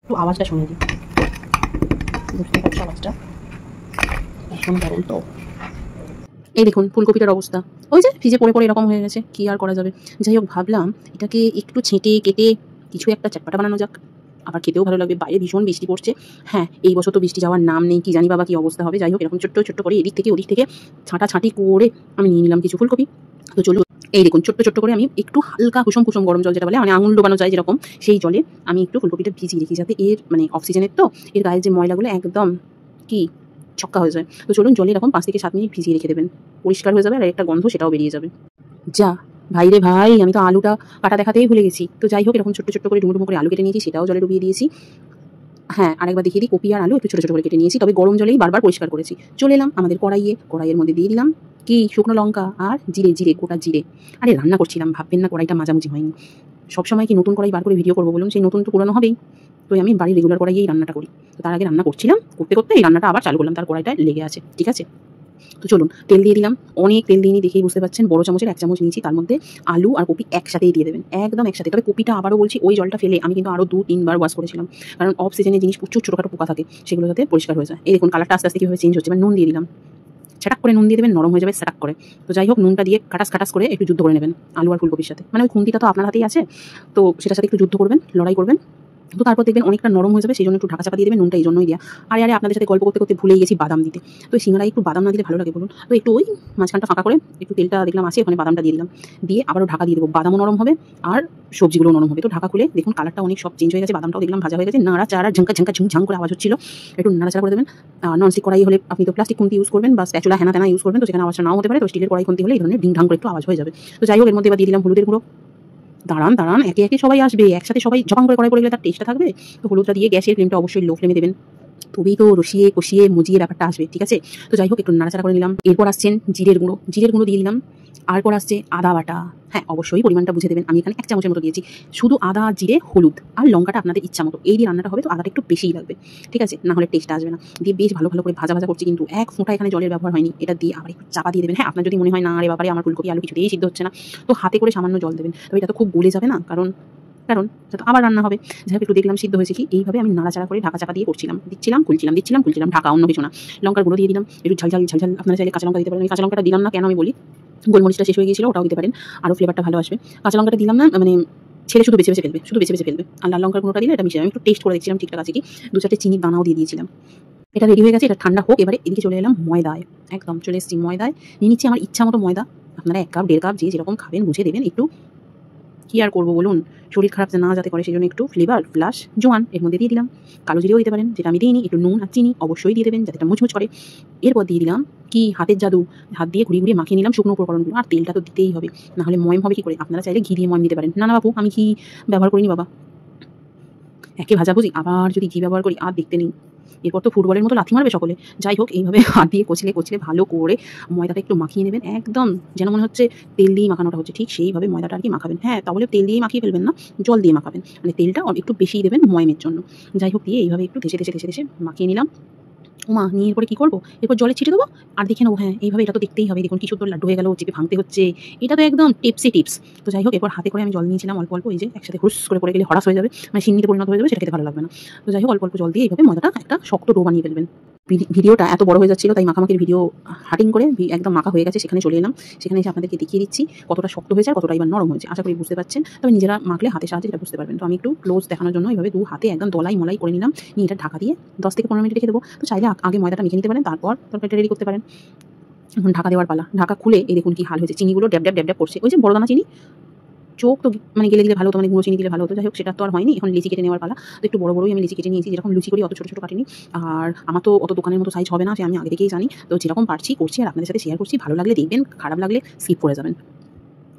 একটু আওয়াজটা শুনে দিই, বুঝতে পারছি আওয়াজটা ভীষণ দারুণ। তো এই দেখুন ফুলকপিটার অবস্থা, ওই যে ফ্রিজে পড়ে পড়ে এরকম হয়ে গেছে, কি আর করা যাবে। যাই হোক, ভাবলাম এটাকে একটু ছেঁটে কেটে কিছু একটা চটপাটা বানানো যাক, আবার খেতেও ভালো লাগবে। বাইরে ভীষণ বৃষ্টি পড়ছে। হ্যাঁ, এই বছর তো বৃষ্টি যাওয়ার নাম নেই, কি জানি বাবা কি অবস্থা হবে। যাই হোক, এরকম ছোট্ট ছোট্ট করে এদিক থেকে ওদিক থেকে ছাঁটাছাঁটি করে আমি নিয়ে নিলাম কিছু ফুলকপি। তো চলুন, এই দেখুন ছোট্ট ছোট্ট করে আমি একটু হালকা কুসুম কুসুম গরম জল যেটা বলে, মানে আঙুল ডোবানো যায় যেরকম, সেই জলে আমি একটু ফুলকপিটা ভিজিয়ে রেখি, যাতে এর মানে অক্সিজেনের তো এর গায়ের যে ময়লাগুলো একদম কি ছক্কা হয়ে যায়। তো চলুন, জলে এরকম 5 থেকে 7 মিনিট ভিজিয়ে রেখে দেবেন, পরিষ্কার হয়ে যাবে আর একটা গন্ধ সেটাও বেরিয়ে যাবে। যা ভাই রে ভাই, আমি তো আলুটা কাটা দেখাতেই ভুলে গেছি। তো যাই হোক, এরকম ছোট্ট ছোট্ট করে ডুমো ডুমো করে আলু কেটে নিয়েছি, সেটাও জলে ডুবিয়ে দিয়েছি। হ্যাঁ, আরেকবার দেখিয়ে দিই, কপি আর আলু একটু ছোটো ছোটো করে কেটে নিয়েছি, তবে গরম জলেই বারবার পরিষ্কার করেছি। চলে এলাম আমাদের কড়াইয়ের মধ্যে দিয়ে দিলাম কি শুকনো লঙ্কা আর জিরে, গোটা জিরে। আরে রান্না করছিলাম, ভাববেন না কড়াইটা মাঝামাঝি হয়নি। সবসময় কি নতুন কড়াই বার করে ভিডিও করবো বলুন, সেই নতুন তো পুরানো হবেই। তো আমি বাড়ির রেগুলার কড়াইয়েই রান্নাটা করি। তো তার আগে রান্না করছিলাম, করতে করতে এই রান্নাটা আবার চালু করলাম, তার কড়াইটা লেগে আছে, ঠিক আছে। তো চলুন, তেল দিয়ে দিলাম, অনেক তেল দিইনি দেখেই বুঝতে পারছেন, বড় চামচের 1 চামচ নিয়েছি। তার মধ্যে আলু আর কপি একসাথেই দিয়ে দেবেন, একদম একসাথে। তবে কপিটা আবারও বলছি, ওই জলটা ফেলে আমি কিন্তু আরও 2-3 বার ওয়াশ করেছিলাম, কারণ অফ সিজনে জিনিস প্রচুর ছোটোখাটো পোকা থাকে, সেগুলো যাতে পরিষ্কার হয়ে যায়। এই দেখুন কালারটা আস্তে আস্তে কীভাবে চেঞ্জ হচ্ছে। এবার নুন দিয়ে দিলাম, ছাটাক করে নুন দিয়ে দেবেন, নরম হয়ে যাবে ছাটাক করে। তো যাই হোক, নুনটা দিয়ে খাটাস করে একটু যুদ্ধ করে নেবেন আলু আর ফুলকপির সাথে, মানে ওই খুন্তিটা তো আপনার হাতেই আছে, তো সেটার সাথে একটু যুদ্ধ করবেন, লড়াই করবেন। তো তারপর দেখবেন অনেকটা নরম হয়ে যাবে, সেই জন্য একটু ঢাকা চাপা দিয়ে দেবেন, নুনটা এই জন্যই দেওয়া। আরে আপনাদের সাথে গল্প করতে করতে ভুলেই গেছি বাদাম দিতে। তো এই সিঙ্গারায় একটু বাদাম না দিলে ভালো লাগে বলুন? তো একটু ওই মাঝখানটা ফাঁকা করে একটু তেলটা দেখলাম আছে, ওখানে বাদামটা দিয়ে দিলাম, দিয়ে আবারও ঢাকা দিয়ে দেবো। বাদামও নরম হবে আর সবজিগুলো নরম হবে। তো ঢাকা খুলে দেখুন কালারটা অনেক সব চেঞ্জ হয়ে গেছে, বাদামটাও দেখলাম ভাজা হয়ে গেছে, নাড়াচাড়া ঝাঙ্কা ঝাঙ্কা ঝুং করে আওয়াজ হচ্ছিল, একটু নাড়াচাড়া করে দেবেন। ননস্টিক কড়াই হলে আপনি তো প্লাস্টিক খুন্তি ইউজ করবেন বা স্প্যাচুলা হেনা তেনা ইউজ করবেন, তো সেখানে আওয়াজটা নাও হতে পারে। তো স্টিলের কড়াই খুন্তি হলে এই ধরনের ডিং ঢাং করে একটু আওয়াজ হয়ে যাবে। তো যাই হোক, এর মধ্যে এবার দিয়ে দিলাম হলুদের গুঁড়ো। দাঁড়ান, একে একে সবাই আসবে, একসাথে সবাই ঝপাং করে কড়াই পড়ে গেলে তার টেস্টটা থাকবে। তো হলুদটা দিয়ে গ্যাসের ফ্লেমটা অবশ্যই লো ফ্লেমে দেবেন, তবেই তো রসিয়ে কষিয়ে মুজিয়ে ব্যাপারটা আসবে, ঠিক আছে। তো যাই হোক, একটু নাড়াচাড়া করে নিলাম। এরপর আসছেন জিরের গুঁড়ো দিয়ে দিলাম। এরপর আসছে আদা বাটা। হ্যাঁ, অবশ্যই পরিমাণটা বুঝে দেবেন, আমি এখানে 1 চামচের মতো দিয়েছি। শুধু আদা, জিরে, হলুদ আর লঙ্কাটা আপনাদের ইচ্ছা মতো, এই দিয়ে রান্নাটা হবে, তো আদাটা একটু বেশিই লাগবে, ঠিক আছে, না হলে টেস্ট আসবে না। দিয়ে বেশ ভালো করে ভাজা করছি, কিন্তু 1 ফোঁটা এখানে জলের ব্যবহার হয়নি। এটা দিয়ে আবার একটু চাপা দিয়ে দেবেন। হ্যাঁ, আপনার যদি মনে হয় না আরে বাবারে আমার ফুলকপি আলু কিছুতেই সিদ্ধ হচ্ছে না, তো হাতে করে সামান্য জল দেবেন। তবে এটা তো খুব গলে যাবে না, কারণ যাতে আবার রান্না হবে। যাই হোক, একটু দেখলাম সিদ্ধ হয়েছে কি, এইভাবে আমি নাড়াচাড়া করে ঢাকা চাপা দিয়ে করছিলাম, দিচ্ছিলাম খুলছিলাম, ঢাকা, অন্য কিছু না। লঙ্কার গুঁড়ো দিয়ে দিলাম, একটু ঝাল, আপনারা চাইলে কাঁচা লঙ্কা দিতে পারেন। আমি কাঁচা লঙ্কাটা দিলাম না, কেন আমি বলি, গোলমরিচটা শেষ হয়ে গিয়েছিল, ওটাও দিতে পারেন, আরও ফ্লেভারটা ভালো আসবে। কাঁচা লঙ্কাটা দিলাম না, মানে ছেলে শুধু বেছে ফেলবে। আর লাল লঙ্কার গুঁড়োটা দিলে এটা মিশে, আমি একটু টেস্ট করে দেখছিলাম ঠিকঠাক আছে কি। 2-4টে চিনির দানাও দিয়ে দিয়েছিলাম। এটা রেডি হয়ে গেছে, এটা ঠান্ডা হোক। এবারে এদিকে চলে এলাম ময়দায়, একদম চলে এসেছি ময়দায়। নিয়ে নিচ্ছি আমার ইচ্ছা মতো ময়দা, আপনারা 1 কাপ 1.5 কাপ যে যেরকম খাবেন বুঝে দেবেন। একটু কি আর করবো বলুন, শরীর খারাপ না যাতে করে, সেই জন্য একটু ফ্লেভার প্লাস জোয়ান এর মধ্যে দিয়ে দিলাম। কালো জিরেও দিতে পারেন, যেটা আমি দিইনি। একটু নুন আর চিনি অবশ্যই দিয়ে দেবেন, যাতে এটা মুচমুচ করে। এরপর দিয়ে দিলাম কি হাতের জাদু, হাত দিয়ে ঘুরিয়ে মাখিয়ে নিলাম শুকনো উপকরণগুলো। আর তেলটা তো দিতেই হবে, না হলে ময়ম হবে কি করে। আপনারা চাইলে ঘি দিয়ে ময়ম দিতে পারেন। না বাবু, আমি ঘি ব্যবহার করিনি বাবা, একে ভাজাভুজি, আবার যদি ঘি ব্যবহার করি আর দেখতে নেই। এরপর তো ফুটবলের মতো লাথি মারবে সকলে। যাই হোক, এইভাবে হাত দিয়ে কচলে ভালো করে ময়দাটা একটু মাখিয়ে নেবেন, একদম যেন মনে হচ্ছে তেল দিয়েই মাখানোটা হচ্ছে, ঠিক সেইভাবে ময়দাটা আর কি মাখাবেন। হ্যাঁ, তাহলে তেল দিয়ে মাখিয়ে ফেলবেন না, জল দিয়ে মাখাবেন, মানে তেলটা একটু বেশিই দেবেন ময়মের জন্য। যাই হোক, দিয়ে এইভাবে একটু ধেসে মাখিয়ে নিলাম। নিয়ে এরপরে কী করবো, এরপর জলে ছিটে দেবো আর দেখে নেবো। হ্যাঁ, এইভাবে এটা তো দেখতেই হবে। দেখুন কিছু তো লাড্ডু হয়ে গেল, চেপে ভাঙতে হচ্ছে, এটা তো একদম টিপস। তো যাই হোক, এরপর হাতে করে আমি জল নিয়েছিলাম অল্প, এই যে একসাথে হুস করে পড়ে গেলে হরাস হয়ে যাবে, মানে সিন্নিতে পরিণত হয়ে যাবে, সেটা খেতে ভালো লাগবে না। তো যাই হোক, অল্প জল দিয়ে এইভাবে ময়দাটা একটা শক্ত ডো বানিয়ে ফেলবেন। ভিডিওটা এত বড় হয়ে যাচ্ছিল, তাই মাখামাখির ভিডিও হাটিং করে একদম মাখা হয়ে গেছে সেখানে চলে এলাম। সেখানে এসে আপনাদেরকে দেখিয়ে দিচ্ছি কতটা শক্ত হয়েছে আর কতটা এবার নরম হয়েছে। আশা করি বুঝতে পারছেন, তবে নিজেরা মাখলে হাতের সাহায্যে এটা বুঝতে পারবেন। তো আমি একটু ক্লোজ দেখানোর জন্য এইভাবে 2 হাতে একদম দলাই মলাই করে নিলাম, নিয়ে এটা ঢাকা দিয়ে 10 থেকে 15 মিনিট রেখে দেবো। তো চাইলে আগে ময়দাটা মেখে নিতে পারেন, তারপর তরকারিটা রেডি করতে পারেন। এখন ঢাকা দেওয়ার পালা। ঢাকা খুলে এই দেখুন কি হাল হয়েছে, চিনিগুলো ড্যাব করছে। ওই যে বড় দানা চিনি, চোখ তো মানে গেলে ভালো হতো, মানে গুঁড়ো চিনি দিলে ভালো হতো। যাই হোক, সেটা তো আর হয়নি। এখন লিচি কেটে নেওয়ার পালা। তো একটু বড়ই আমি লিচি কেটে নিয়েছি, যেরকম লুচি করি অত ছোট কাটিনি। আর আমার তো অত দোকানের মতো সাইজ হবে না, সে আমি আগে থেকেই জানি। তো যেরকম পারছি করছি আর আপনাদের সাথে শেয়ার করছি। ভালো লাগলে দেখবেন, খারাপ লাগলে স্কিপ করে যাবেন।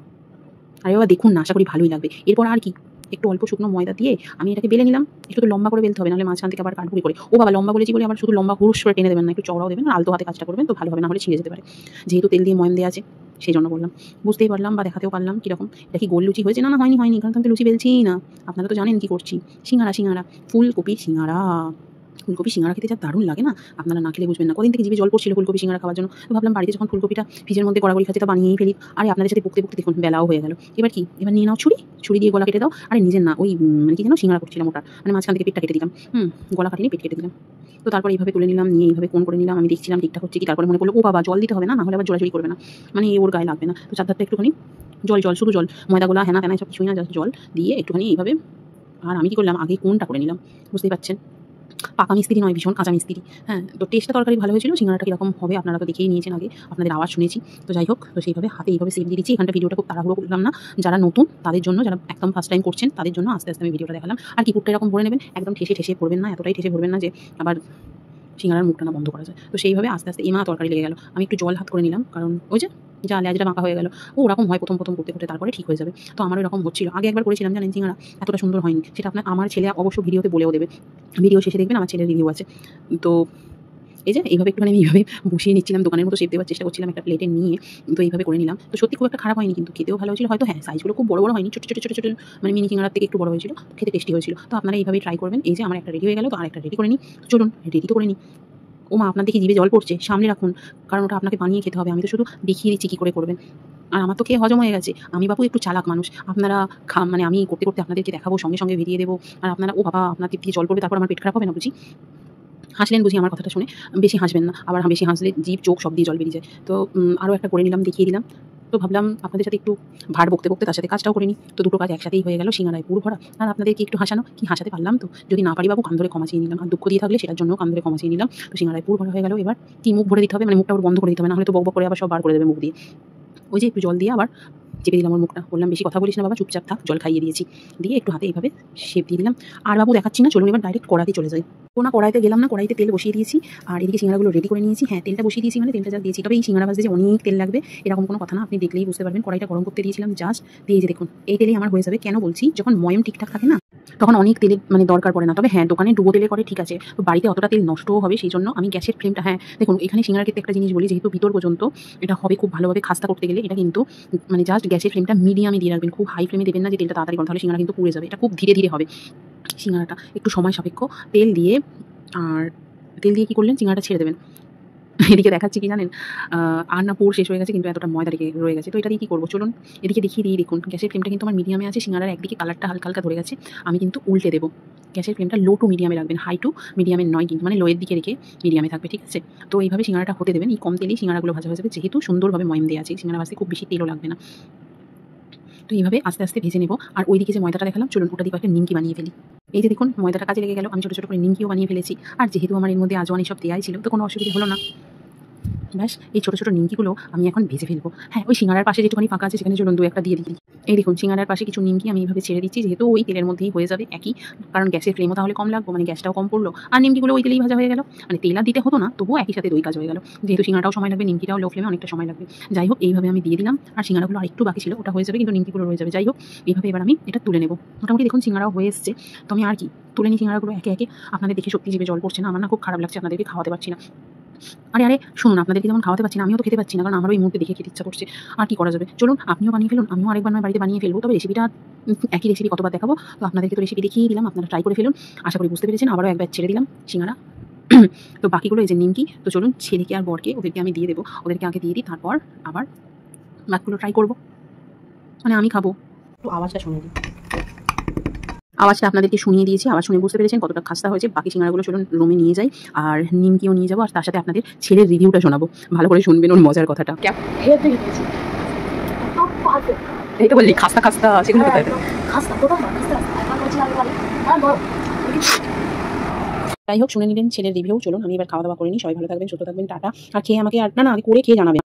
আরে বাবা দেখুন না, আশা করি ভালোই লাগবে। এরপর আর কি, একটু অল্প শুকনো ময়দা দিয়ে আমি এটাকে বেলে নিলাম। একটু তো লম্বা করে বেলতে হবে, নাহলে মাঝখান থেকে আবার কাটপুরি করে। ও বাবা, লম্বা বলেছি বলে আবার শুধু লম্বা হুরুস করে টেনে দেবেন না, একটু চওড়াও দেবেন, আর আলতো হাতে কাজটা করবেন, তো ভালো হবে, না হলে ছিঁড়ে যেতে পারে। যেহেতু তেল দিয়ে ময়ম দেওয়া আছে সেই জন্য বললাম, বুঝতেই পারলাম বা দেখাতেও পারলাম কিরকম। এটা কি গোল লুচি হয়েছে? না হয়নি, কারণ তো লুচি বেলছিই না। আপনারা তো জানেন কি করছি, সিঙ্গারা, ফুলকপির সিঙ্গারা। ফুলকপি সিঙ্গারা খেতে যা দারুণ লাগে না, আপনারা না খেলে বুঝবেন না। কদিন থেকে জিভে জল পড়ছিল ফুলকপি সিঙ্গারা খাওয়ার জন্য। তো ভাবলাম বাড়িতে যখন ফুলকপিটা ফ্রিজের মধ্যে গড়াগড়ি খাচ্ছে তা বানিয়েই ফেলি। আরে আপনাদের সাথে বকতে বকতে দেখুন বেলাও হয়ে গেল। এবার কি, এবার নিয়ে নাও ছুরি দিয়ে গলা কেটে দাও। আরে নিজের না, ওই মানে কি যেন সিঙ্গারা করছিলাম ওটা, মানে মাঝখান থেকে পেটটা কেটে দিলাম। গলা কাটিনি, পেট কেটে দিলাম। তো তারপর এইভাবে তুলে নিলাম, নিয়ে এইভাবে কোন করে নিলাম। আমি দেখছিলাম ঠিকঠাক হচ্ছে কি, তারপরে মনে করলো ও বাবা জল দিতে হবে না, হলে আবার জোড়াজুড়ি করবে না, মানে ওর গায়ে লাগবে না। তো চারধারটা একটুখানি জল শুধু জল, ময়দাগুলো হেনা তেনা সব কিছুই না, জাস্ট জল দিয়ে একটুখানি এইভাবে। আর আমি কি করলাম, আগে কোনটা করে নিলাম, বুঝতেই পারছেন। পাকা মিস্ত্রি নয়, ভীষণ কাঁচা মিস্ত্রি। হ্যাঁ, তো টেস্টটা তরকারি ভালো হয়েছিল। সিঙ্গারাটা কীরকম হবে আপনারা তো দেখেই নিয়েছেন আগে, আপনাদের আওয়াজ শুনেছি। তো যাই হোক, তো সেইভাবে হাতে এইভাবে সেভ দিয়ে দিচ্ছি। এখানটা ভিডিওটা খুব তাড়াহুড়ো করলাম না, যারা নতুন তাদের জন্য, যারা একদম ফার্স্ট টাইম করছেন তাদের জন্য আস্তে আস্তে আমি ভিডিওটা দেখালাম। আর কি পুরটা এরকম ভরে নেবেন, একদম ঠেসে ভরবেন না, এতটাই ঠেসে ভরবেন না যে আবার সিঙ্গারার মুখটা না বন্ধ করা যায়। তো সেইভাবে আস্তে আস্তে এমা তরকারি লেগে গেল। আমি একটু জল হাত করে নিলাম, কারণ ওই যে যা লেজটা বাঁকা হয়ে গেল, ওরকম হয় প্রথম করতে তারপরে ঠিক হয়ে যাবে। তো আমার এরকম হচ্ছিল, আগে একবার করেছিলাম জানেন সিঙ্গারা, এতটা সুন্দর হয়নি। সেটা আমার ছেলে অবশ্য ভিডিওতে বলেও দেবে, ভিডিও শেষে দেখবেন আমার ছেলের রিভিউ আছে। তো এই যে এইভাবে একটুখানি আমি এইভাবে বসিয়ে নিচ্ছিলাম, দোকানের মতো শেপ দেওয়ার চেষ্টা করছিলাম একটা প্লেটে নিয়ে। তো এইভাবে করে নিলাম। তো সত্যি খুব একটা খারাপ হয়নি, কিন্তু খেতেও ভালো হয়েছিল। হয়তো হ্যাঁ, সাইজগুলো খুব বড় হয়নি, ছোট মানে মিনি সিঙ্গারার থেকে একটু বড় হয়েছিল, খেতে টেস্টি হয়েছিল। তো আপনারা এইভাবেই ট্রাই করবেন। এই যে আমার একটা রেডি হয়ে গেল, তো আরেকটা রেডি করে নিই। চলুন রেডি তো করে নিই। ও মা, আপনার দেখি জিভে জল পড়ছে, সামনে রাখুন, কারণ ওটা আপনাকে বানিয়ে খেতে হবে। আমি তো শুধু দেখিয়ে দিচ্ছি কী করে করবেন, আর আমার তো খেয়ে হজম হয়ে গেছে। আমি বাবু একটু চালাক মানুষ, আপনারা মানে আমি করতে আপনাদেরকে দেখাবো, সঙ্গে ভিডিও দেবো, আর আপনারা ও বাবা আপনার দিকে জল পড়বে, তারপর আমার পেট খারাপ হবে না বুঝি। হাসলেন বুঝি আমার কথাটা শুনে, বেশি হাসবেন না, আবার বেশি হাসলে জিভ চোখ সব দিয়ে জল বেরিয়ে যায়। তো আরও একটা করে নিলাম, দেখিয়ে দিলাম। তো ভাবলাম আপনাদের সাথে একটু ভাড় বকতে তার সাথে কাজটাও করে নিই। তো দুটো কাজ একসাথেই হয়ে গেল, সিঙ্গারায় পুরো ভরা, আর আপনাদেরকে একটু হাসানো, কি হাসাতে পারলাম তো। যদি না পারি বাবু কান ধরে ক্ষমা চেয়ে নিলাম, আর দুঃখ দিয়ে থাকলে সেটার জন্য কান ধরে ক্ষমা চেয়ে নিলাম। তো সিঙ্গারায় পুরো ভরা হয়ে গেল। এবার কি মুখ ভরে দিতে হবে, মানে মুখটা ওর বন্ধ করে দিতে হবে, না হলে তো বক করে আবার সব বার করে দেবে মুখ দিয়ে। ওই যে একটু জল দিয়ে আবার চেপে দিলাম ওর মুখটা, বললাম বেশি কথা বলিস না বাবা, চুপচাপ থাক। জল খাইয়ে দিয়েছি, দিয়ে একটু হাতে এইভাবে শেপ দিয়ে দিলাম। আর বাবু দেখাচ্ছি না, চলুন এবার ডাইরেক্ট কড়াইতে চলে যাই। কোনো কড়াইতে গেলাম না, কড়াইতে তেল বসিয়ে দিয়েছি, আর এদিকে সিঙ্গারাগুলো রেডি করে নিয়েছি। হ্যাঁ, তেলটা বসিয়ে দিয়েছি মানে তেলটা যা দিয়েছি। তবে এই সিঙ্গারা ভাজতে যে অনেক তেল লাগবে এরকম কোনো কথা না, আপনি দেখলেই বুঝতে পারবেন। কড়াইটা গরম করতে দিয়েছিলাম জাস্ট, দিয়ে যে দেখুন এই তেলেই আমার হয়ে যাবে। কেন বলছি, যখন ময়ম ঠিকঠাক থাকে না তখন অনেক তেলের মানে দরকার পড়ে না। তবে হ্যাঁ, দোকানে ডুবো তেলে করে ঠিক আছে, বাড়িতে অতটা তেল নষ্টও হবে, সেই জন্য আমি গ্যাসের ফ্লেমটা, হ্যাঁ দেখুন এখানে সিঙ্গারার ক্ষেত্রে একটা জিনিস বলি, যেহেতু ভিতর পর্যন্ত এটা হবে খুব ভালোভাবে খাস্তা করতে গেলে, এটা কিন্তু মানে জাস্ট গ্যাসের ফ্লেমটা মিডিয়ামে দিয়ে রাখবেন, খুব হাই ফ্লেমে দেবেন না যে তেলটা তাড়াতাড়ি গরম, তাহলে সিঙ্গারা কিন্তু পুড়ে যাবে। এটা খুব ধীরে ধীরে হবে সিঙ্গারাটা, একটু সময় সাপেক্ষ। তেল দিয়ে কী করলেন, সিঙ্গারাটা ছেড়ে দেবেন। এদিকে দেখাচ্ছি কি জানেন, আর না পুর শেষ হয়ে গেছে, কিন্তু এতটা ময়দা রয়ে গেছে। তো এটা দিয়ে কী করবো, চলুন এদিকে দেখিয়ে দিই। দেখুন গ্যাসের ফ্লেমটা কিন্তু আমার মিডিয়ামে আছে, সিঙ্গারার একদিকে কালারটা হালকা ধরে গেছে, আমি কিন্তু উল্টে দেবো। গ্যাসের ফ্লেমটা লো টু মিডিয়ামে রাখবেন, হাই টু মিডিয়ামে নয় কিন্তু, মানে লোয়ের দিকে রেখে মিডিয়ামে থাকবে, ঠিক আছে। তো এইভাবে সিঙ্গারাটা হতে দেবেন, এই কম তেলেই সিঙ্গারাগুলো ভাজা হয়ে যাবে, যেহেতু সুন্দরভাবে ময়ম দেওয়া আছে। সিঙ্গারা ভাজতে খুব বেশি তেলও লাগবে না। তো এইভাবে আস্তে আস্তে ভেজে নেব। আর ওইদিকে যে ময়দাটা দেখালাম, চলুন ওটা দিয়ে একটা নিমকি বানিয়ে ফেলি। এই যে দেখুন ময়দাটা কাজে লেগে গেল, আমি ছোটো করে নিমকিও বানিয়ে ফেলেছি। আর যেহেতু আমার এর মধ্যে আজওয়ানি সব দেওয়াই ছিল, তো কোনো অসুবিধা হলো না। ব্যাস এই ছোটো নিমকিগুলো আমি এখন ভেজে ফেলবো। হ্যাঁ, ওই সিঙ্গারার পাশে যেটুখানি ফাঁকা আছে সেখানে চলুন 2-1টা দিয়ে দিই। এই দেখুন সিঙ্গারার পাশে কিছু নিমকি আমি এইভাবে ছেড়ে দিচ্ছি, যেহেতু ওই তেলের মধ্যেই হয়ে যাবে একই, কারণ গ্যাসের ফ্লেমও তাহলে কম লাগবে, মানে গ্যাসটাও কম পড়লো, আর নিমকিগুলো ওই তেলেই ভাজা হয়ে গেল, মানে তেল আর দিতে হতো না, তবুও একই সাথে দুই কাজ হয়ে গেল। যেহেতু সিঙ্গারাটাও সময় লাগবে, নিমকিটাও লো ফ্লেমে অনেকটা সময় লাগবে। যাই হোক, এইভাবে আমি দিয়ে দিলাম। আর সিঙ্গারাগুলো আরেকটু বাকি ছিল, ওটা হয়ে যাবে, কিন্তু নিমকিগুলো রয়ে যাবে। যাই হোক, এইভাবে এবার আমি এটা তুলে নেব। মোটামুটি দেখুন সিঙ্গারাও হয়ে এসছে। তো আমি আর কি তুলে নিই সিঙ্গারাগুলো একে একে। আপনাদের দেখে সত্যি জিভে জল পড়ছে না, আমার না খুব খারাপ লাগছে, আপনাদেরকে খাওয়াতে পারছি না। আরে শুনুন, আপনাদেরকে যেমন খাওয়াতে পারছি না, আমিও তো খেতে পাচ্ছি না, কারণ আমারও এই মুহূর্তে দেখে খেতে ইচ্ছা করছে। আর কি করা যাবে, চলুন আপনিও বানিয়ে ফেলুন, আমিও আরেকবার বাড়িতে বানিয়ে ফেলবো। তবে রেসিপিটা একই রেসিপি কতবার দেখাবো, তো আপনাদেরকে তো রেসিপি দেখিয়ে দিলাম, আপনারা ট্রাই করে ফেলুন। আশা করি বুঝতে পেরেছেন। আবারও একবার ছেড়ে দিলাম সিঙ্গারা। তো বাকিগুলো এই যে নিমকি, তো চলুন ছেলেকে আর বরকে ওদেরকে আমি দিয়ে দেবো, ওদেরকে আগে দিয়ে দিই, তারপর আবার বাকিগুলো ট্রাই করবো, মানে আমি খাবো। তো আওয়াজটা শুনে দিই, আওয়াজটা আপনাদেরকে শুনিয়ে দিয়েছি, আওয়াজ শুনে বুঝতে পেরেছেন কতটা খাস্তা হয়েছে। বাকি সিঙ্গারাগুলো চলুন রুমে নিয়ে যাই, আর নিমকিও নিয়ে যাবো, আর তার সাথে আপনাদের ছেলের রিভিউটা শোনাবো। ভালো করে শুনবেন ওর মজার কথাটা। এই তো বললি খাস্তা সেগুলো কোথায়? যাই হোক, শুনে নিলেন ছেলের রিভিউ। চলুন আমি এবার খাওয়া দাওয়া করে নিই। সবাই ভালো থাকবেন, সুস্থ থাকবেন, টাটা। আর খেয়ে আমাকে আর না আগে করে খেয়ে জানাবেন।